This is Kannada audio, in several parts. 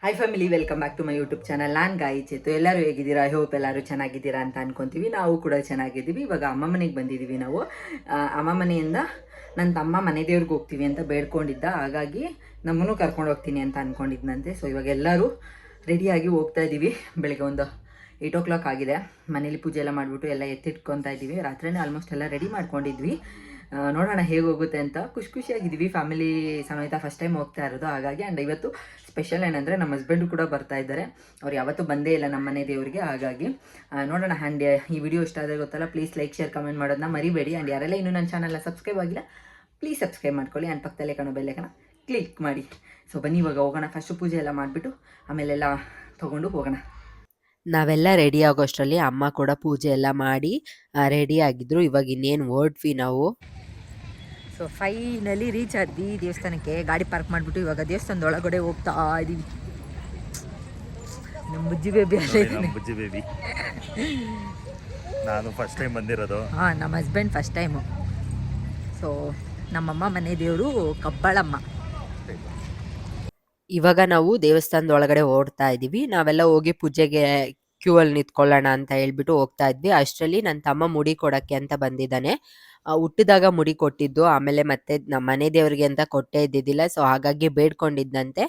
Hi family, welcome back to my YouTube channel. ನಾನು ಗಾಯಿ ಚೇತು. ಎಲ್ಲರೂ ಹೇಗಿದ್ದೀರಾ? ಐ ಹೋಪ್ ಎಲ್ಲರೂ ಚೆನ್ನಾಗಿದ್ದೀರಾ ಅಂತ ಅನ್ಕೊಂತೀವಿ. ನಾವು ಕೂಡ ಚೆನ್ನಾಗಿದ್ದೀವಿ. ಇವಾಗ ಅಮ್ಮ ಮನೆಗೆ ಬಂದಿದ್ದೀವಿ ನಾವು. ಅಮ್ಮ ಮನೆಯಿಂದ ನನ್ನ ತಮ್ಮ ಮನೆ ದೇವ್ರಿಗೆ ಹೋಗ್ತೀವಿ ಅಂತ ಬೇಡ್ಕೊಂಡಿದ್ದ. ಹಾಗಾಗಿ ನಮ್ಮನ್ನು ಕರ್ಕೊಂಡು ಹೋಗ್ತೀನಿ ಅಂತ ಅಂದ್ಕೊಂಡಿದ್ದಂತೆ. ಸೊ ಇವಾಗ ಎಲ್ಲರೂ ರೆಡಿಯಾಗಿ ಹೋಗ್ತಾ ಇದ್ದೀವಿ. ಬೆಳಗ್ಗೆ ಒಂದು 8 o'clock ಆಗಿದೆ. ಮನೇಲಿ ಪೂಜೆ ಎಲ್ಲ ಮಾಡಿಬಿಟ್ಟು ಎಲ್ಲ ಎತ್ತಿಟ್ಕೊತಾ ಇದ್ದೀವಿ. ರಾತ್ರಿನೇ ಆಲ್ಮೋಸ್ಟ್ ಎಲ್ಲ ರೆಡಿ ಮಾಡ್ಕೊಂಡಿದ್ವಿ. ನೋಡೋಣ ಹೇಗೆ ಹೋಗುತ್ತೆ ಅಂತ. ಖುಷಿಯಾಗಿದ್ದೀವಿ. ಫ್ಯಾಮಿಲಿ ಸಮೇತ ಫಸ್ಟ್ ಟೈಮ್ ಹೋಗ್ತಾ ಇರೋದು. ಹಾಗಾಗಿ ಆ್ಯಂಡ್ ಇವತ್ತು ಸ್ಪೆಷಲ್ ಏನಂದರೆ ನಮ್ಮ ಹಸ್ಬೆಂಡು ಕೂಡ ಬರ್ತಾ ಇದ್ದಾರೆ. ಅವ್ರು ಯಾವತ್ತೂ ಬಂದೇ ಇಲ್ಲ ನಮ್ಮ ಮನೆ ದೇವರಿಗೆ. ಹಾಗಾಗಿ ನೋಡೋಣ. ಆ್ಯಂಡ್ ಈ ವಿಡಿಯೋ ಇಷ್ಟ ಆದರೆ ಗೊತ್ತಲ್ಲ, ಪ್ಲೀಸ್ ಲೈಕ್ ಶೇರ್ ಕಮೆಂಟ್ ಮಾಡೋದನ್ನ ಮರಿಬೇಡಿ. ಆ್ಯಂಡ್ ಯಾರೆಲ್ಲ ಇನ್ನೂ ನನ್ನ ಚಾನಲ್ನ ಸಬ್ಸ್ಕ್ರೈಬ್ ಆಗಿಲ್ಲ, ಪ್ಲೀಸ್ ಸಬ್ಸ್ಕ್ರೈಬ್ ಮಾಡ್ಕೊಳ್ಳಿ. ಆ್ಯಂಡ್ ಪಕ್ಕದಲ್ಲೇ ಕಾಣೋ ಬೆಲ್ಲೈಕನ್ನ ಕ್ಲಿಕ್ ಮಾಡಿ. ಸೊ ಬನ್ನಿ ಇವಾಗ ಹೋಗೋಣ. ಫಸ್ಟು ಪೂಜೆ ಎಲ್ಲ ಮಾಡಿಬಿಟ್ಟು ಆಮೇಲೆಲ್ಲ ತೊಗೊಂಡು ಹೋಗೋಣ. ನಾವೆಲ್ಲ ರೆಡಿ ಆಗೋಷ್ಟರಲ್ಲಿ ಅಮ್ಮ ಕೂಡ ಪೂಜೆ ಎಲ್ಲ ಮಾಡಿ ರೆಡಿ ಆಗಿದ್ರು. ಇವಾಗ ಇನ್ನೇನು ಹೊರಟ್ವಿ ನಾವು. ಸೊ ಫೈನಲಿ ರೀಚ್ ಆದ್ವಿ ದೇವಸ್ಥಾನಕ್ಕೆ. ಗಾಡಿ ಪಾರ್ಕ್ ಮಾಡಿಬಿಟ್ಟು ಇವಾಗ ದೇವಸ್ಥಾನದ ಒಳಗಡೆ ಹೋಗ್ತಾ ಇದ್ದೀವಿ. ನಮ್ಮ ಬುಜ್ಜಿ ಬೇಬಿ ಅಲ್ಲೇ ಬುಜ್ಜಿ ಬೇಬಿ. ನಾನು ಫಸ್ಟ್ ಟೈಮ್ ಬಂದಿರೋದು. ಹಾಂ, ನಮ್ಮ ಹಸ್ಬೆಂಡ್ ಫಸ್ಟ್ ಟೈಮು. ಸೊ ನಮ್ಮಮ್ಮ ಮನೆ ದೇವರು ಕಬ್ಬಾಳಮ್ಮ. ಇವಾಗ ನಾವು ದೇವಸ್ಥಾನದ ಒಳಗಡೆ ಓಡ್ತಾ ಇದ್ದೀವಿ. ನಾವೆಲ್ಲ ಹೋಗಿ ಪೂಜೆಗೆ ಕ್ಯೂ ಅಲ್ಲಿ ನಿಂತ್ಕೊಳ್ಳೋಣ ಅಂತ ಹೇಳ್ಬಿಟ್ಟು ಹೋಗ್ತಾ ಇದ್ವಿ. ಅಷ್ಟರಲ್ಲಿ ನನ್ನ ತಮ್ಮ ಮುಡಿ ಕೊಡಕ್ಕೆ ಅಂತ ಬಂದಿದ್ದಾನೆ. ಹುಟ್ಟಿದಾಗ ಮುಡಿ ಕೊಟ್ಟಿದ್ದು, ಆಮೇಲೆ ಮತ್ತೆ ನಮ್ಮ ಮನೆ ದೇವ್ರಿಗೆ ಅಂತ ಕೊಟ್ಟೇ ಇದ್ದಿದ್ದಿಲ್ಲ. ಸೊ ಹಾಗಾಗಿ ಬೇಡ್ಕೊಂಡಿದ್ದಂತೆ.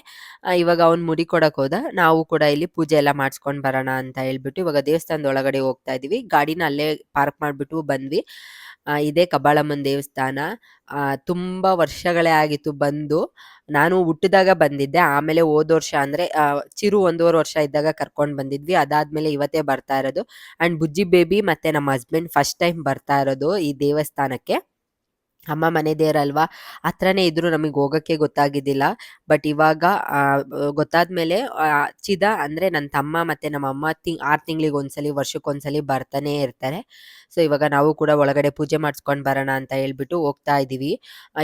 ಇವಾಗ ಅವ್ನು ಮುಡಿ ಕೊಡಕ್ಕೆ ಹೋದ. ನಾವು ಕೂಡ ಇಲ್ಲಿ ಪೂಜೆ ಎಲ್ಲ ಮಾಡಿಸ್ಕೊಂಡು ಬರೋಣ ಅಂತ ಹೇಳ್ಬಿಟ್ಟು ಇವಾಗ ದೇವಸ್ಥಾನದ ಒಳಗಡೆ ಹೋಗ್ತಾ ಇದ್ದೀವಿ. ಗಾಡಿನ ಅಲ್ಲೇ ಪಾರ್ಕ್ ಮಾಡಿಬಿಟ್ಟು ಬಂದ್ವಿ. ಇದೇ ಕಬ್ಬಾಳಮ್ಮನ ದೇವಸ್ಥಾನ. ತುಂಬ ವರ್ಷಗಳೇ ಆಗಿತ್ತು ಬಂದು. ನಾನು ಹುಟ್ಟಿದಾಗ ಬಂದಿದ್ದೆ. ಆಮೇಲೆ ಹೋದ ವರ್ಷ ಅಂದರೆ ಚಿರು 1.5 ವರ್ಷ ಇದ್ದಾಗ ಕರ್ಕೊಂಡು ಬಂದಿದ್ವಿ. ಅದಾದಮೇಲೆ ಇವತ್ತೇ ಬರ್ತಾ ಇರೋದು. ಆ್ಯಂಡ್ ಬುಜ್ಜಿ ಬೇಬಿ ಮತ್ತು ನಮ್ಮ ಹಸ್ಬೆಂಡ್ ಫಸ್ಟ್ ಟೈಮ್ ಬರ್ತಾ ಇರೋದು ಈ ದೇವಸ್ಥಾನಕ್ಕೆ. ಅಮ್ಮ ಮನೆ ದೇವರಲ್ವಾ, ಹತ್ರನೇ ಇದ್ರೂ ನಮಗೆ ಹೋಗೋಕ್ಕೆ ಗೊತ್ತಾಗಿದ್ದಿಲ್ಲ. ಬಟ್ ಇವಾಗ ಗೊತ್ತಾದ್ಮೇಲೆ ಚಿದ ಅಂದರೆ ನನ್ನ ತಮ್ಮ ಮತ್ತು ನಮ್ಮ ಅಮ್ಮ 6 ತಿಂಗಳಿಗೆ ಒಂದ್ಸಲಿ, ವರ್ಷಕ್ಕೊಂದ್ಸಲಿ ಬರ್ತಾನೆ ಇರ್ತಾರೆ. ಸೊ ಇವಾಗ ನಾವು ಕೂಡ ಒಳಗಡೆ ಪೂಜೆ ಮಾಡಿಸ್ಕೊಂಡು ಬರೋಣ ಅಂತ ಹೇಳ್ಬಿಟ್ಟು ಹೋಗ್ತಾ ಇದ್ದೀವಿ.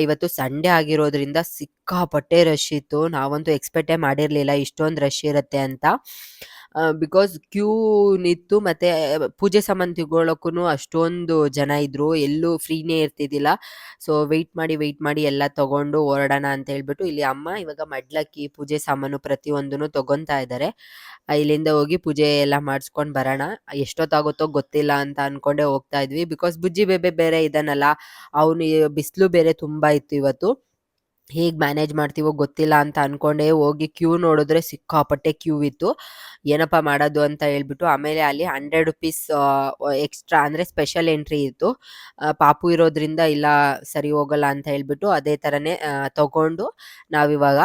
ಇವತ್ತು ಸಂಡೇ ಆಗಿರೋದ್ರಿಂದ ಸಿಕ್ಕಾಪಟ್ಟೆ ರಶ್ ಇತ್ತು. ನಾವಂತೂ ಎಕ್ಸ್ಪೆಕ್ಟೇ ಮಾಡಿರಲಿಲ್ಲ ಇಷ್ಟೊಂದು ರಶ್ ಇರುತ್ತೆ ಅಂತ. ಬಿಕಾಸ್ ಕ್ಯೂ ನಿಂತು ಮತ್ತು ಪೂಜೆ ಸಾಮಾನು ತಗೊಳ್ಳೋಕ್ಕೂ ಅಷ್ಟೊಂದು ಜನ ಇದ್ದರು. ಎಲ್ಲೂ ಫ್ರೀನೇ ಇರ್ತಿದ್ದಿಲ್ಲ. ಸೊ ವೆಯ್ಟ್ ಮಾಡಿ ಎಲ್ಲ ತೊಗೊಂಡು ಹೊರಡೋಣ ಅಂತ ಹೇಳ್ಬಿಟ್ಟು ಇಲ್ಲಿ ಅಮ್ಮ ಇವಾಗ ಮಡ್ಲಕ್ಕಿ, ಪೂಜೆ ಸಾಮಾನು ಪ್ರತಿಯೊಂದೂ ತೊಗೊತಾ ಇದ್ದಾರೆ. ಇಲ್ಲಿಂದ ಹೋಗಿ ಪೂಜೆ ಎಲ್ಲ ಮಾಡಿಸ್ಕೊಂಡು ಬರೋಣ. ಎಷ್ಟೊತ್ತಾಗುತ್ತೋ ಗೊತ್ತಿಲ್ಲ ಅಂತ ಅಂದ್ಕೊಂಡೇ ಹೋಗ್ತಾ ಇದ್ವಿ. ಬಿಕಾಸ್ ಬುಜ್ಜಿ ಬೇಬೆ ಬೇರೆ ಇದ್ದಾನಲ್ಲ, ಅವನು ಬಿಸಿಲು ಬೇರೆ ತುಂಬ ಇತ್ತು ಇವತ್ತು. ಹೇಗೆ ಮ್ಯಾನೇಜ್ ಮಾಡ್ತೀವೋ ಗೊತ್ತಿಲ್ಲ ಅಂತ ಅಂದ್ಕೊಂಡೇ ಹೋಗಿ ಕ್ಯೂ ನೋಡಿದ್ರೆ ಸಿಕ್ಕಾಪಟ್ಟೆ ಕ್ಯೂ ಇತ್ತು. ಏನಪ್ಪ ಮಾಡೋದು ಅಂತ ಹೇಳ್ಬಿಟ್ಟು ಆಮೇಲೆ ಅಲ್ಲಿ 100 ರುಪೀಸ್ ಎಕ್ಸ್ಟ್ರಾ ಅಂದರೆ ಸ್ಪೆಷಲ್ ಎಂಟ್ರಿ ಇತ್ತು. ಪಾಪು ಇರೋದ್ರಿಂದ ಇಲ್ಲ ಸರಿ ಹೋಗಲ್ಲ ಅಂತ ಹೇಳ್ಬಿಟ್ಟು ಅದೇ ಥರನೇ ತಗೊಂಡು ನಾವಿವಾಗ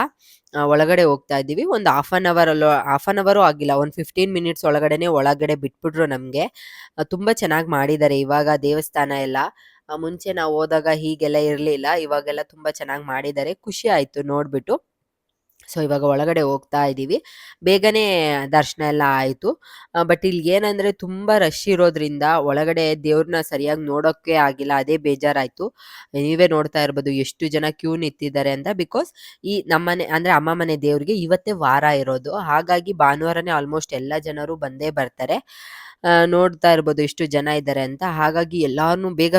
ಒಳಗಡೆ ಹೋಗ್ತಾ ಇದ್ದೀವಿ. ಒಂದು ಹಾಫ್ ಆನ್ ಅವರು ಆಗಿಲ್ಲ, ಒಂದು 15 ಮಿನಿಟ್ಸ್ ಒಳಗಡೆನೆ ಒಳಗಡೆ ಬಿಟ್ಬಿಟ್ರು ನಮಗೆ. ತುಂಬ ಚೆನ್ನಾಗಿ ಮಾಡಿದ್ದಾರೆ ಇವಾಗ ದೇವಸ್ಥಾನ ಎಲ್ಲ. ಮುಂಚೆ ನಾವು ಹೋದಾಗ ಹೀಗೆಲ್ಲ ಇರಲಿಲ್ಲ. ಇವಾಗೆಲ್ಲ ತುಂಬ ಚೆನ್ನಾಗಿ ಮಾಡಿದ್ದಾರೆ. ಖುಷಿ ಆಯಿತು ನೋಡಿಬಿಟ್ಟು. ಸೊ ಇವಾಗ ಒಳಗಡೆ ಹೋಗ್ತಾ ಇದ್ದೀವಿ. ಬೇಗನೆ ದರ್ಶನ ಎಲ್ಲ ಆಯಿತು. ಬಟ್ ಇಲ್ಲಿ ಏನಂದರೆ ತುಂಬ ರಶ್ ಇರೋದ್ರಿಂದ ಒಳಗಡೆ ದೇವ್ರನ್ನ ಸರಿಯಾಗಿ ನೋಡೋಕ್ಕೆ ಆಗಿಲ್ಲ. ಅದೇ ಬೇಜಾರಾಯಿತು. ನೀವೇ ನೋಡ್ತಾ ಇರ್ಬೋದು ಎಷ್ಟು ಜನ ಕ್ಯೂ ನಿಂತಿದ್ದಾರೆ ಅಂತ. ಬಿಕಾಸ್ ಈ ನಮ್ಮನೆ ಅಂದರೆ ಅಮ್ಮ ಮನೆ ದೇವ್ರಿಗೆ ಇವತ್ತೇ ವಾರ ಇರೋದು. ಹಾಗಾಗಿ ಭಾನುವಾರನೇ ಆಲ್ಮೋಸ್ಟ್ ಎಲ್ಲ ಜನರು ಬಂದೇ ಬರ್ತಾರೆ. ನೋಡ್ತಾ ಇರ್ಬೋದು ಎಷ್ಟು ಜನ ಇದ್ದಾರೆ ಅಂತ. ಹಾಗಾಗಿ ಎಲ್ಲಾರನ್ನೂ ಬೇಗ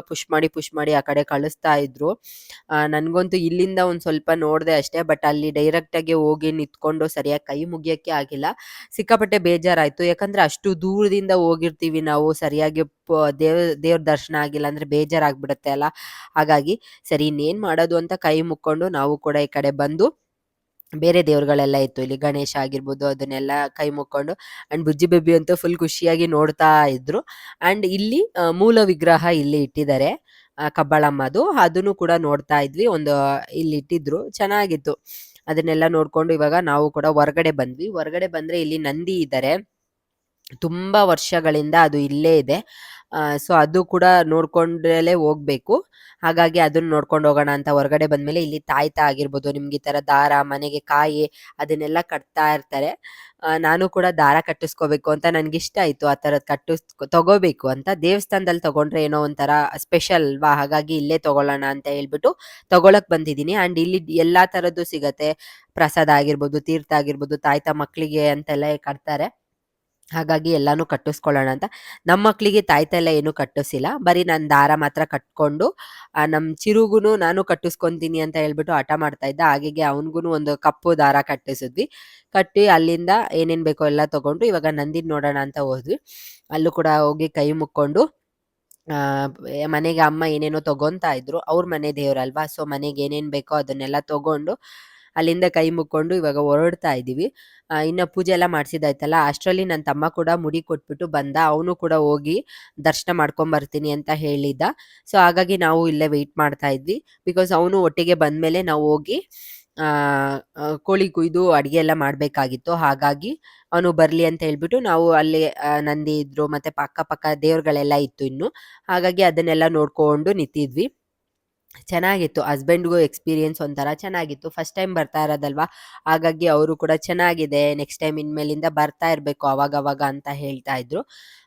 ಪುಷ್ ಮಾಡಿ ಆ ಕಡೆ ಕಳಿಸ್ತಾ ಇದ್ರು. ನನಗಂತೂ ಇಲ್ಲಿಂದ ಒಂದು ಸ್ವಲ್ಪ ನೋಡಿದೆ ಅಷ್ಟೇ. ಬಟ್ ಅಲ್ಲಿ ಡೈರೆಕ್ಟಾಗಿ ಹೋಗಿ ನಿಂತ್ಕೊಂಡು ಸರಿಯಾಗಿ ಕೈ ಮುಗಿಯೋಕ್ಕೆ ಆಗಿಲ್ಲ. ಸಿಕ್ಕಾಪಟ್ಟೆ ಬೇಜಾರಾಯಿತು. ಯಾಕಂದರೆ ಅಷ್ಟು ದೂರದಿಂದ ಹೋಗಿರ್ತೀವಿ ನಾವು, ಸರಿಯಾಗಿ ದೇವ್ರ ದರ್ಶನ ಆಗಿಲ್ಲ ಅಂದರೆ ಬೇಜಾರಾಗ್ಬಿಡುತ್ತೆ ಅಲ್ಲ. ಹಾಗಾಗಿ ಸರಿ ಇನ್ನೇನು ಮಾಡೋದು ಅಂತ ಕೈ ಮುಕ್ಕೊಂಡು ನಾವು ಕೂಡ ಈ ಕಡೆ ಬಂದು ಬೇರೆ ದೇವ್ರುಗಳೆಲ್ಲ ಇತ್ತು. ಇಲ್ಲಿ ಗಣೇಶ ಆಗಿರ್ಬೋದು, ಅದನ್ನೆಲ್ಲ ಕೈ ಮುಕ್ಕೊಂಡು. ಆ್ಯಂಡ್ ಬುಜ್ಜಿ ಬೇಬಿ ಅಂತೂ ಫುಲ್ ಖುಷಿಯಾಗಿ ನೋಡ್ತಾ ಇದ್ರು. ಆ್ಯಂಡ್ ಇಲ್ಲಿ ಮೂಲ ವಿಗ್ರಹ ಇಲ್ಲಿ ಇಟ್ಟಿದ್ದಾರೆ ಕಬ್ಬಾಳಮ್ಮದು. ಅದನ್ನು ಕೂಡ ನೋಡ್ತಾ ಇದ್ವಿ. ಇಲ್ಲಿ ಇಟ್ಟಿದ್ರು, ಚೆನ್ನಾಗಿತ್ತು. ಅದನ್ನೆಲ್ಲ ನೋಡ್ಕೊಂಡು ಇವಾಗ ನಾವು ಕೂಡ ಹೊರಗಡೆ ಬಂದ್ವಿ. ಹೊರಗಡೆ ಬಂದರೆ ಇಲ್ಲಿ ನಂದಿ ಇದ್ದಾರೆ. ತುಂಬ ವರ್ಷಗಳಿಂದ ಅದು ಇಲ್ಲೇ ಇದೆ. ಸೊ ಅದು ಕೂಡ ನೋಡ್ಕೊಂಡಲೇ ಹೋಗ್ಬೇಕು. ಹಾಗಾಗಿ ಅದನ್ನ ನೋಡ್ಕೊಂಡು ಹೋಗೋಣ ಅಂತ ಹೊರಗಡೆ ಬಂದಮೇಲೆ ಇಲ್ಲಿ ತಾಯ್ತ ಆಗಿರ್ಬೋದು, ನಿಮ್ಗೆ ಈ ಥರ ದಾರ, ಮನೆಗೆ ಕಾಯಿ ಅದನ್ನೆಲ್ಲ ಕಟ್ತಾ ಇರ್ತಾರೆ. ನಾನು ಕೂಡ ದಾರ ಕಟ್ಟಿಸ್ಕೋಬೇಕು ಅಂತ ನನಗಿಷ್ಟ ಆಯಿತು. ಆ ಥರದ್ದು ತಗೋಬೇಕು ಅಂತ. ದೇವಸ್ಥಾನದಲ್ಲಿ ತೊಗೊಂಡ್ರೆ ಏನೋ ಒಂಥರ ಸ್ಪೆಷಲ್ ಅಲ್ವಾ, ಹಾಗಾಗಿ ಇಲ್ಲೇ ತೊಗೊಳ್ಳೋಣ ಅಂತ ಹೇಳ್ಬಿಟ್ಟು ತೊಗೊಳಕ್ಕೆ ಬಂದಿದ್ದೀನಿ. ಆ್ಯಂಡ್ ಇಲ್ಲಿ ಎಲ್ಲ ಥರದ್ದು ಸಿಗತ್ತೆ. ಪ್ರಸಾದ ಆಗಿರ್ಬೋದು, ತೀರ್ಥ ಆಗಿರ್ಬೋದು, ತಾಯ್ತ ಮಕ್ಕಳಿಗೆ ಅಂತೆಲ್ಲ ಕಟ್ತಾರೆ. ಹಾಗಾಗಿ ಎಲ್ಲಾನು ಕಟ್ಟಿಸ್ಕೊಳ್ಳೋಣ ಅಂತ. ನಮ್ಮ ಮಕ್ಳಿಗೆ ತಾಯ್ತ ಏನು ಕಟ್ಟಿಸಿಲ್ಲ. ಬರೀ ನಾನು ದಾರ ಮಾತ್ರ ಕಟ್ಕೊಂಡು ನಮ್ಮ ಚಿರುಗುನು ನಾನು ಕಟ್ಟಿಸ್ಕೊಂತೀನಿ ಅಂತ ಹೇಳ್ಬಿಟ್ಟು ಹಠ ಮಾಡ್ತಾ ಇದ್ದ. ಹಾಗಾಗಿ ಅವನಿಗೂನು ಒಂದು ಕಪ್ಪು ದಾರ ಕಟ್ಟಿಸಿದ್ವಿ. ಕಟ್ಟಿ ಅಲ್ಲಿಂದ ಏನೇನು ಬೇಕೋ ಎಲ್ಲ ತಗೊಂಡು ಇವಾಗ ನಂದಿನ ನೋಡೋಣ ಅಂತ ಹೋದ್ವಿ. ಅಲ್ಲೂ ಕೂಡ ಹೋಗಿ ಕೈ ಮುಕ್ಕೊಂಡು ಮನೆಗೆ ಅಮ್ಮ ಏನೇನೋ ತಗೊಂತಾ ಇದ್ರು. ಅವ್ರ ಮನೆ ದೇವ್ರಲ್ವಾ, ಸೊ ಮನೆಗೆ ಏನೇನು ಬೇಕೋ ಅದನ್ನೆಲ್ಲ ತಗೊಂಡು ಅಲ್ಲಿಂದ ಕೈ ಮುಕ್ಕೊಂಡು ಇವಾಗ ಹೊರಡ್ತಾ ಇದ್ದೀವಿ. ಇನ್ನು ಪೂಜೆ ಎಲ್ಲ ಮಾಡಿಸಿದಾಯ್ತಲ್ಲ, ಅಷ್ಟರಲ್ಲಿ ನನ್ನ ತಮ್ಮ ಕೂಡ ಮುಡಿ ಕೊಟ್ಬಿಟ್ಟು ಬಂದ. ಅವನು ಕೂಡ ಹೋಗಿ ದರ್ಶನ ಮಾಡ್ಕೊಂಬರ್ತೀನಿ ಅಂತ ಹೇಳಿದ್ದ. ಸೊ ಹಾಗಾಗಿ ನಾವು ಇಲ್ಲೇ ವೆಯ್ಟ್ ಮಾಡ್ತಾ ಇದ್ವಿ. ಬಿಕಾಸ್ ಅವನು ಒಟ್ಟಿಗೆ ಬಂದಮೇಲೆ ನಾವು ಹೋಗಿ ಕೋಳಿ ಕುಯ್ದು ಅಡುಗೆ ಎಲ್ಲ ಮಾಡಬೇಕಾಗಿತ್ತು. ಹಾಗಾಗಿ ಅವನು ಬರಲಿ ಅಂತ ಹೇಳ್ಬಿಟ್ಟು ನಾವು ಅಲ್ಲಿ ನಂದಿ ಇದ್ರು, ಮತ್ತು ಪಕ್ಕ ದೇವ್ರುಗಳೆಲ್ಲ ಇತ್ತು ಇನ್ನು. ಹಾಗಾಗಿ ಅದನ್ನೆಲ್ಲ ನೋಡ್ಕೊಂಡು ನಿಂತಿದ್ವಿ. ಚೆನ್ನಾಗಿತ್ತು. ಹಸ್ಬೆಂಡ್‌ಗೂ ಎಕ್ಸ್‌ಪೀರಿಯನ್ಸ್ ಒಂಥರ ಚೆನ್ನಾಗಿತ್ತು. ಫಸ್ಟ್ ಟೈಮ್ ಬರ್ತಾ ಇರೋದಲ್ವಾ, ಹಾಗಾಗಿ ಅವರು ಕೂಡ ಚೆನ್ನಾಗಿದೆ, ನೆಕ್ಸ್ಟ್ ಟೈಮ್ ಇನ್ಮೇಲಿಂದ ಬರ್ತಾ ಇರಬೇಕು ಅವಾಗವಾಗ ಅಂತ ಹೇಳ್ತಾ ಇದ್ರು.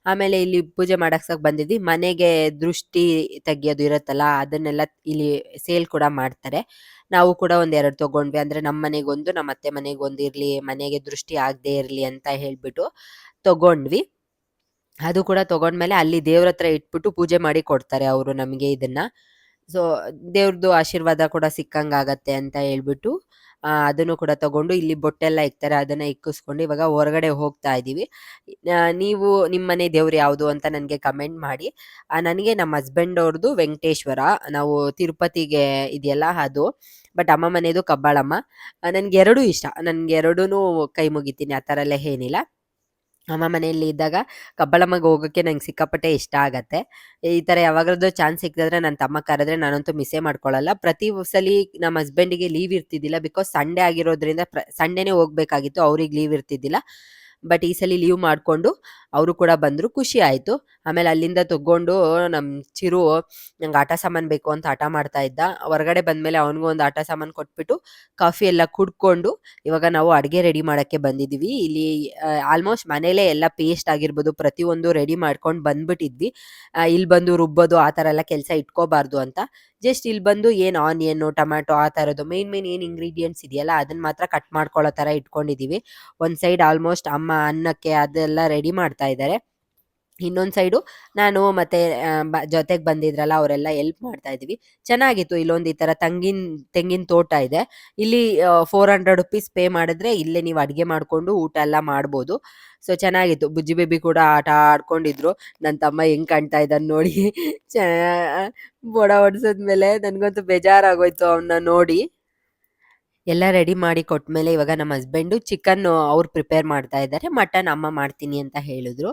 ಆಮೇಲೆ ಇಲ್ಲಿ ಪೂಜೆ ಮಾಡಕ್ಸಕ್ ಬಂದಿದ್ವಿ. ಮನೆಗೆ ದೃಷ್ಟಿ ತೆಗಿಯೋದು ಇರುತ್ತಲ್ಲ, ಅದನ್ನೆಲ್ಲ ಇಲ್ಲಿ ಸೇಲ್ ಕೂಡ ಮಾಡ್ತಾರೆ. ನಾವು ಕೂಡ ಒಂದೆರಡು ತಗೊಂಡ್ವಿ. ಅಂದ್ರೆ ನಮ್ಮ ಮನೆಗೊಂದು, ನಮ್ಮ ಅತ್ತೆ ಮನೆಗೊಂದು ಇರ್ಲಿ, ಮನೆಗೆ ದೃಷ್ಟಿ ಆಗದೆ ಇರ್ಲಿ ಅಂತ ಹೇಳ್ಬಿಟ್ಟು ತಗೊಂಡ್ವಿ. ಅದು ಕೂಡ ತಗೊಂಡ್ಮೇಲೆ ಅಲ್ಲಿ ದೇವ್ರ ಹತ್ರ ಇಟ್ಬಿಟ್ಟು ಪೂಜೆ ಮಾಡಿ ಕೊಡ್ತಾರೆ ಅವರು ನಮಗೆ ಇದನ್ನ. ಸೊ ದೇವ್ರದ್ದು ಆಶೀರ್ವಾದ ಕೂಡ ಸಿಕ್ಕಂಗಾಗತ್ತೆ ಅಂತ ಹೇಳ್ಬಿಟ್ಟು ಅದನ್ನು ಕೂಡ ತಗೊಂಡು ಇಲ್ಲಿ ಬೊಟ್ಟೆಲ್ಲ ಇಕ್ತಾರೆ, ಅದನ್ನ ಇಕ್ಕಿಸ್ಕೊಂಡು ಇವಾಗ ಹೊರಗಡೆ ಹೋಗ್ತಾ ಇದ್ದೀವಿ. ನೀವು ನಿಮ್ಮ ಮನೆ ದೇವ್ರು ಯಾವುದು ಅಂತ ನನಗೆ ಕಮೆಂಟ್ ಮಾಡಿ. ನನಗೆ ನಮ್ಮ ಹಸ್ಬೆಂಡ್ ಅವ್ರದ್ದು ವೆಂಕಟೇಶ್ವರ, ನಾವು ತಿರುಪತಿಗೆ ಇದೆಯಲ್ಲ ಅದು. ಬಟ್ ಅಮ್ಮ ಮನೆದು ಕಬ್ಬಾಳಮ್ಮ. ನನಗೆ ಎರಡೂ ಇಷ್ಟ, ನನಗೆ ಎರಡೂ ಕೈ ಮುಗಿತೀನಿ, ಆ ಥರ ಎಲ್ಲ ಏನಿಲ್ಲ. ಅಮ್ಮ ಮನೆಯಲ್ಲಿ ಇದ್ದಾಗ ಕಬ್ಬಾಳಮ್ಮಗೆ ಹೋಗೋಕ್ಕೆ ನಂಗೆ ಸಿಕ್ಕಾಪಟ್ಟೆ ಇಷ್ಟ ಆಗತ್ತೆ. ಈ ಥರ ಯಾವಾಗಾದ್ರೂ ಚಾನ್ಸ್ ಸಿಕ್ಕಿದ್ರೆ ನನ್ನ ತಮ್ಮ ಕರೆದ್ರೆ ನಾನಂತೂ ಮಿಸ್ಸೇ ಮಾಡ್ಕೊಳ್ಳಲ್ಲ. ಪ್ರತಿ ಸಲ ನಮ್ಮ ಹಸ್ಬೆಂಡಿಗೆ ಲೀವ್ ಇರ್ತಿದ್ದಿಲ್ಲ, ಬಿಕಾಸ್ ಸಂಡೇ ಆಗಿರೋದ್ರಿಂದ ಸಂಡೇನೇ ಹೋಗ್ಬೇಕಾಗಿತ್ತು, ಅವ್ರಿಗೆ ಲೀವ್ ಇರ್ತಿದ್ದಿಲ್ಲ. ಬಟ್ ಈ ಸಲ ಲೀವ್ ಮಾಡಿಕೊಂಡು ಅವರು ಕೂಡ ಬಂದರು, ಖುಷಿ ಆಯಿತು. ಆಮೇಲೆ ಅಲ್ಲಿಂದ ತಗೊಂಡು ನಮ್ಮ ಚಿರು ನಂಗೆ ಆಟ ಸಾಮಾನು ಬೇಕು ಅಂತ ಆಟ ಮಾಡ್ತಾ ಇದ್ದ. ಹೊರಗಡೆ ಬಂದಮೇಲೆ ಅವನಿಗೂ ಒಂದು ಆಟ ಸಾಮಾನು ಕೊಟ್ಬಿಟ್ಟು ಕಾಫಿ ಎಲ್ಲ ಕುಡ್ಕೊಂಡು ಇವಾಗ ನಾವು ಅಡುಗೆ ರೆಡಿ ಮಾಡೋಕ್ಕೆ ಬಂದಿದ್ದೀವಿ. ಇಲ್ಲಿ ಆಲ್ಮೋಸ್ಟ್ ಮನೇಲೇ ಎಲ್ಲ ಪೇಸ್ಟ್ ಆಗಿರ್ಬೋದು ಪ್ರತಿಯೊಂದು ರೆಡಿ ಮಾಡ್ಕೊಂಡು ಬಂದ್ಬಿಟ್ಟಿದ್ವಿ. ಇಲ್ಲಿ ಬಂದು ರುಬ್ಬೋದು ಆ ಥರ ಎಲ್ಲ ಕೆಲಸ ಇಟ್ಕೋಬಾರ್ದು ಅಂತ. ಜಸ್ಟ್ ಇಲ್ಲಿ ಬಂದು ಏನು ಆನಿಯನ್ನು, ಟೊಮ್ಯಾಟೊ ಆ ಥರದ್ದು ಮೇನ್ ಏನು ಇಂಗ್ರೀಡಿಯೆಂಟ್ಸ್ ಇದೆಯಲ್ಲ ಅದನ್ನು ಮಾತ್ರ ಕಟ್ ಮಾಡ್ಕೊಳ್ಳೋ ಥರ ಇಟ್ಕೊಂಡಿದ್ದೀವಿ. ಒಂದು ಸೈಡ್ ಆಲ್ಮೋಸ್ಟ್ ಅಮ್ಮ ಅನ್ನಕ್ಕೆ ಅದೆಲ್ಲ ರೆಡಿ ಮಾಡ್ತಾ ಇದ್ದಾರೆ. ಇನ್ನೊಂದು ಸೈಡು ನಾನು ಮತ್ತು ಜೊತೆಗೆ ಬಂದಿದ್ರಲ್ಲ ಅವರೆಲ್ಲ ಎಲ್ಪ್ ಮಾಡ್ತಾ ಇದ್ದೀವಿ. ಚೆನ್ನಾಗಿತ್ತು. ಇಲ್ಲೊಂದು ಈ ಥರ ತೆಂಗಿನ ತೋಟ ಇದೆ. ಇಲ್ಲಿ 400 ರುಪೀಸ್ ಪೇ ಮಾಡಿದ್ರೆ ಇಲ್ಲೇ ನೀವು ಅಡುಗೆ ಮಾಡಿಕೊಂಡು ಊಟ ಎಲ್ಲ ಮಾಡ್ಬೋದು. ಸೊ ಚೆನ್ನಾಗಿತ್ತು. ಬುಜ್ಜಿ ಬೇಬಿ ಕೂಡ ಆಟ ಆಡ್ಕೊಂಡಿದ್ರು. ನನ್ನ ತಮ್ಮ ಹೆಂಗೆ ಕಾಣ್ತಾ ಇದ್ದಾನೆ ನೋಡಿ. ಚ ಬೊಡ ಹೊಡ್ಸಿದ್ಮೇಲೆ ನನಗಂತೂ ಬೇಜಾರಾಗೋಯ್ತು ಅವನ್ನ ನೋಡಿ. ಎಲ್ಲ ರೆಡಿ ಮಾಡಿ ಕೊಟ್ಮೇಲೆ ಇವಾಗ ನಮ್ಮ ಹಸ್ಬೆಂಡು ಚಿಕನ್ನು ಅವ್ರು ಪ್ರಿಪೇರ್ ಮಾಡ್ತಾ ಇದ್ದಾರೆ. ಮಟನ್ ಅಮ್ಮ ಮಾಡ್ತೀನಿ ಅಂತ ಹೇಳಿದ್ರು.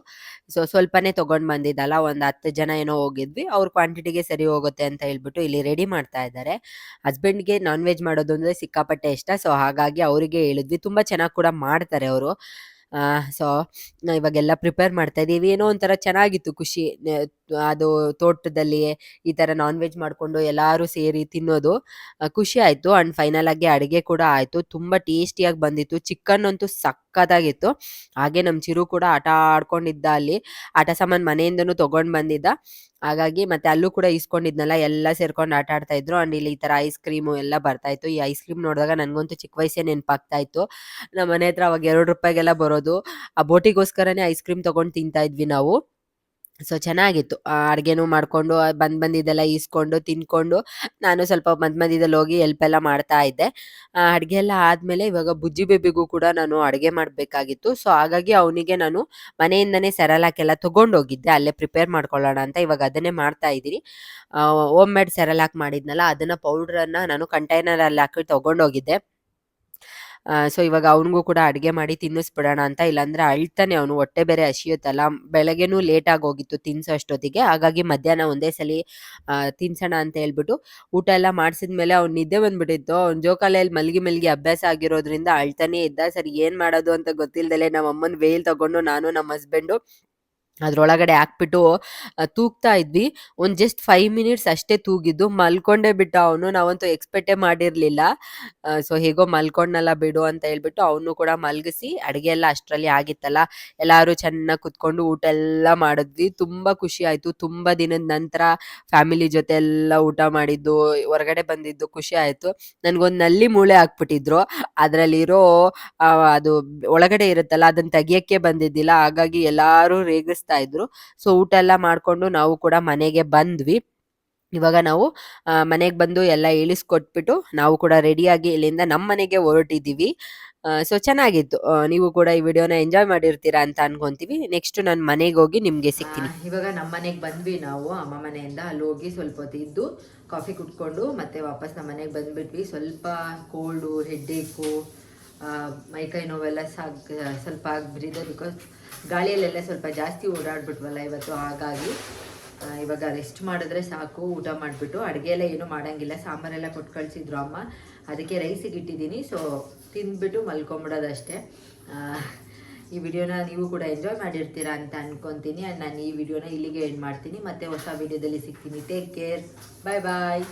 ಸೊ ಸ್ವಲ್ಪನೇ ತೊಗೊಂಡು ಬಂದಿದ್ದಲ್ಲ, ಒಂದು 10 ಜನ ಏನೋ ಹೋಗಿದ್ವಿ. ಅವ್ರ ಕ್ವಾಂಟಿಟಿಗೆ ಸರಿ ಹೋಗುತ್ತೆ ಅಂತ ಹೇಳ್ಬಿಟ್ಟು ಇಲ್ಲಿ ರೆಡಿ ಮಾಡ್ತಾ ಇದ್ದಾರೆ. ಹಸ್ಬೆಂಡ್ಗೆ ನಾನ್ ವೆಜ್ ಮಾಡೋದು ಅಂದರೆ ಸಿಕ್ಕಾಪಟ್ಟೆ ಇಷ್ಟ. ಸೊ ಹಾಗಾಗಿ ಅವರಿಗೆ ಹೇಳಿದ್ವಿ. ತುಂಬ ಚೆನ್ನಾಗಿ ಕೂಡ ಮಾಡ್ತಾರೆ ಅವರು. ಸೊ ಇವಾಗೆಲ್ಲ ಪ್ರಿಪೇರ್ ಮಾಡ್ತಾ ಇದ್ದೀವಿ. ಏನೋ ಒಂಥರ ಚೆನ್ನಾಗಿತ್ತು ಖುಷಿ. ಅದು ತೋಟದಲ್ಲಿ ಈ ಥರ ನಾನ್ ವೆಜ್ ಮಾಡಿಕೊಂಡು ಎಲ್ಲರೂ ಸೇರಿ ತಿನ್ನೋದು ಖುಷಿ ಆಯಿತು. ಆ್ಯಂಡ್ ಫೈನಲ್ ಆಗಿ ಅಡುಗೆ ಕೂಡ ಆಯಿತು. ತುಂಬ ಟೇಸ್ಟಿಯಾಗಿ ಬಂದಿತ್ತು. ಚಿಕನ್ ಅಂತೂ ಸಕ್ಕತ್ತಾಗಿತ್ತು. ಹಾಗೆ ನಮ್ಮ ಚಿರು ಕೂಡ ಆಟ ಆಡ್ಕೊಂಡಿದ್ದ ಅಲ್ಲಿ. ಆಟ ಸಾಮಾನು ಮನೆಯಿಂದನೂ ತೊಗೊಂಡು ಬಂದಿದ್ದ. ಹಾಗಾಗಿ ಮತ್ತೆ ಅಲ್ಲೂ ಕೂಡ ಇಸ್ಕೊಂಡಿದ್ನಲ್ಲ, ಎಲ್ಲ ಸೇರ್ಕೊಂಡು ಆಟ ಆಡ್ತಾ ಇದ್ರು. ಆ್ಯಂಡ್ ಇಲ್ಲಿ ಈ ಥರ ಐಸ್ ಕ್ರೀಮು ಎಲ್ಲ ಬರ್ತಾಯಿತ್ತು. ಈ ಐಸ್ ಕ್ರೀಮ್ ನೋಡಿದಾಗ ನನಗಂತೂ ಚಿಕ್ಕ ವಯಸ್ಸೇ ನೆನಪಾಗ್ತಾ ಇತ್ತು. ನಮ್ಮ ಮನೆ ಹತ್ರ ಅವಾಗ ₹2 ಬರೋದು. ಆ ಬೋಟಿಗೋಸ್ಕರನೇ ಐಸ್ ಕ್ರೀಮ್ ತೊಗೊಂಡು ತಿಂತಾ ಇದ್ವಿ ನಾವು. ಸೊ ಚೆನ್ನಾಗಿತ್ತು. ಅಡುಗೆನೂ ಮಾಡಿಕೊಂಡು ಬಂದಿದ್ದೆಲ್ಲ ಈಸ್ಕೊಂಡು ತಿಂದ್ಕೊಂಡು ನಾನು ಸ್ವಲ್ಪ ಮಧ್ಯದಲ್ಲಿ ಹೋಗಿ ಹೆಲ್ಪ್ ಎಲ್ಲ ಮಾಡ್ತಾ ಇದ್ದೆ. ಅಡುಗೆ ಎಲ್ಲ ಆದಮೇಲೆ ಇವಾಗ ಬುಜ್ಜಿ ಬೇಬಿಗೂ ಕೂಡ ನಾನು ಅಡುಗೆ ಮಾಡಬೇಕಾಗಿತ್ತು. ಸೊ ಹಾಗಾಗಿ ಅವನಿಗೆ ನಾನು ಮನೆಯಿಂದನೇ ಸೆರೆಲಾಕ್ ಎಲ್ಲ ತೊಗೊಂಡೋಗಿದ್ದೆ, ಅಲ್ಲೇ ಪ್ರಿಪೇರ್ ಮಾಡ್ಕೊಳ್ಳೋಣ ಅಂತ. ಇವಾಗ ಅದನ್ನೇ ಮಾಡ್ತಾ ಇದ್ದೀನಿ. ಹೋಮ್ ಮೇಡ್ ಸೆರೆಲಾಕ್ ಮಾಡಿದ್ನಲ್ಲ, ಅದನ್ನು ಪೌಡ್ರನ್ನು ನಾನು ಕಂಟೈನರಲ್ಲಿ ಹಾಕಿ ತೊಗೊಂಡೋಗಿದ್ದೆ. ಸೊ ಇವಾಗ ಅವನಿಗೂ ಕೂಡ ಅಡುಗೆ ಮಾಡಿ ತಿನ್ನಿಸ್ಬಿಡೋಣ ಅಂತ. ಇಲ್ಲಾಂದರೆ ಅಳ್ತಾನೆ ಅವನು, ಹೊಟ್ಟೆ ಬೇರೆ ಹಸಿಯುತ್ತಲ್ಲ. ಬೆಳಗ್ಗೆನೂ ಲೇಟಾಗಿ ಹೋಗಿತ್ತು ತಿನ್ನಿಸೋ ಅಷ್ಟೊತ್ತಿಗೆ. ಹಾಗಾಗಿ ಮಧ್ಯಾಹ್ನ ಒಂದೇ ಸಲ ತಿನ್ಸೋಣ ಅಂತ ಹೇಳ್ಬಿಟ್ಟು ಊಟ ಎಲ್ಲ ಮಾಡಿಸಿದ್ಮೇಲೆ ಅವ್ನು ನಿದ್ದೆ ಬಂದುಬಿಟ್ಟಿತ್ತು. ಅವ್ನು ಜೋಕಾಲಿಯಲ್ಲಿ ಮಲಗಿ ಅಭ್ಯಾಸ ಆಗಿರೋದ್ರಿಂದ ಅಳ್ತಾನೇ ಇದ್ದ. ಸರಿ ಏನು ಮಾಡೋದು ಅಂತ ಗೊತ್ತಿಲ್ಲದಲೇ ನಮ್ಮ ಅಮ್ಮನ ವೇಲ್ ತೊಗೊಂಡು ನಾನು ನಮ್ಮ ಹಸ್ಬೆಂಡು ಅದ್ರೊಳಗಡೆ ಹಾಕ್ಬಿಟ್ಟು ತೂಗ್ತಾ ಇದ್ವಿ. ಒಂದು ಜಸ್ಟ್ 5 ಮಿನಿಟ್ಸ್ ಅಷ್ಟೇ ತೂಗಿದ್ದು. ಮಲ್ಕೊಂಡೇ ಬಿಟ್ಟ ಅವನು. ನಾವಂತೂ ಎಕ್ಸ್ಪೆಕ್ಟೇ ಮಾಡಿರಲಿಲ್ಲ. ಸೊ ಹೇಗೋ ಮಲ್ಕೊಂಡ್ನಲ್ಲ ಬಿಡು ಅಂತ ಹೇಳ್ಬಿಟ್ಟು ಅವನು ಕೂಡ ಮಲಗಿಸಿ, ಅಡುಗೆ ಎಲ್ಲ ಅಷ್ಟರಲ್ಲಿ ಆಗಿತ್ತಲ್ಲ, ಎಲ್ಲರೂ ಚೆನ್ನಾಗಿ ಕುತ್ಕೊಂಡು ಊಟ ಎಲ್ಲ ಮಾಡಿದ್ವಿ. ತುಂಬ ಖುಷಿ ಆಯಿತು. ತುಂಬ ದಿನದ ನಂತರ ಫ್ಯಾಮಿಲಿ ಜೊತೆ ಎಲ್ಲ ಊಟ ಮಾಡಿದ್ದು, ಹೊರಗಡೆ ಬಂದಿದ್ದು ಖುಷಿ ಆಯಿತು. ನನಗೊಂದು ನಲ್ಲಿ ಮೂಳೆ ಹಾಕ್ಬಿಟ್ಟಿದ್ರು. ಅದರಲ್ಲಿರೋ ಅದು ಒಳಗಡೆ ಇರುತ್ತಲ್ಲ, ಅದನ್ನ ತೆಗಿಯಕ್ಕೆ ಬಂದಿದ್ದಿಲ್ಲ. ಹಾಗಾಗಿ ಎಲ್ಲರೂ ರೇಗಿಸ್ತಾ ಇದ್ರು. ಸೊ ಊಟ ಎಲ್ಲ ಮಾಡ್ಕೊಂಡು ನಾವು ಕೂಡ ಮನೆಗೆ ಬಂದ್ವಿ. ಇವಾಗ ನಾವು ಮನೆಗೆ ಬಂದು ಎಲ್ಲ ಇಳಿಸ್ಕೊಟ್ಬಿಟ್ಟು ನಾವು ಕೂಡ ರೆಡಿಯಾಗಿ ಇಲ್ಲಿಂದ ನಮ್ಮ ಮನೆಗೆ ಹೊರಟಿದ್ದೀವಿ. ಸೊ ಚೆನ್ನಾಗಿತ್ತು. ನೀವು ಕೂಡ ಈ ವಿಡಿಯೋನ ಎಂಜಾಯ್ ಮಾಡಿರ್ತೀರಾ ಅಂತ ಅನ್ಕೊಂತೀವಿ. ನೆಕ್ಸ್ಟ್ ನಾನು ಮನೆಗೆ ಹೋಗಿ ನಿಮಗೆ ಸಿಗ್ತೀನಿ. ಇವಾಗ ನಮ್ಮ ಮನೆಗೆ ಬಂದ್ವಿ ನಾವು ಅಮ್ಮ ಮನೆಯಿಂದ. ಅಲ್ಲಿ ಹೋಗಿ ಸ್ವಲ್ಪ ಹೊತ್ತು ಇದ್ದು ಕಾಫಿ ಕುಟ್ಕೊಂಡು ಮತ್ತೆ ವಾಪಸ್ ನಮ್ಮ ಮನೆಗೆ ಬಂದ್ಬಿಟ್ವಿ. ಸ್ವಲ್ಪ ಕೋಲ್ಡು, ಹೆಡ್ಡೇಕು, ಮೈಕೈ ನೋವೆಲ್ಲ ಸ್ವಲ್ಪ ಆಗಿಬಿಟ್ಟಿದೆ. ಬಿಕಾಸ್ ಗಾಳಿಯಲ್ಲೆಲ್ಲ ಸ್ವಲ್ಪ ಜಾಸ್ತಿ ಓಡಾಡ್ಬಿಟ್ವಲ್ಲ ಇವತ್ತು. ಹಾಗಾಗಿ ಇವಾಗ ರೆಸ್ಟ್ ಮಾಡಿದ್ರೆ ಸಾಕು. ಊಟ ಮಾಡಿಬಿಟ್ಟು ಅಡುಗೆ ಎಲ್ಲ ಏನೂ ಮಾಡೋಂಗಿಲ್ಲ. ಸಾಂಬಾರೆಲ್ಲ ಕೊಟ್ಟು ಕಳಿಸಿದ್ರು ಅಮ್ಮ. ಅದಕ್ಕೆ ರೈಸಿಗೆ ಇಟ್ಟಿದ್ದೀನಿ. ಸೊ ತಿಂದ್ಬಿಟ್ಟು ಮಲ್ಕೊಂಬಿಡೋದಷ್ಟೇ. ಈ ವಿಡಿಯೋನ ನೀವು ಕೂಡ ಎಂಜಾಯ್ ಮಾಡಿರ್ತೀರಾ ಅಂತ ಅನ್ಕೊತೀನಿ. ಆ್ಯಂಡ್ ನಾನು ಈ ವಿಡಿಯೋನ ಇಲ್ಲಿಗೆ ಎಂಡ್ ಮಾಡ್ತೀನಿ. ಮತ್ತೆ ಹೊಸ ವಿಡಿಯೋದಲ್ಲಿ ಸಿಗ್ತೀನಿ. Take care. ಬಾಯ್ ಬಾಯ್.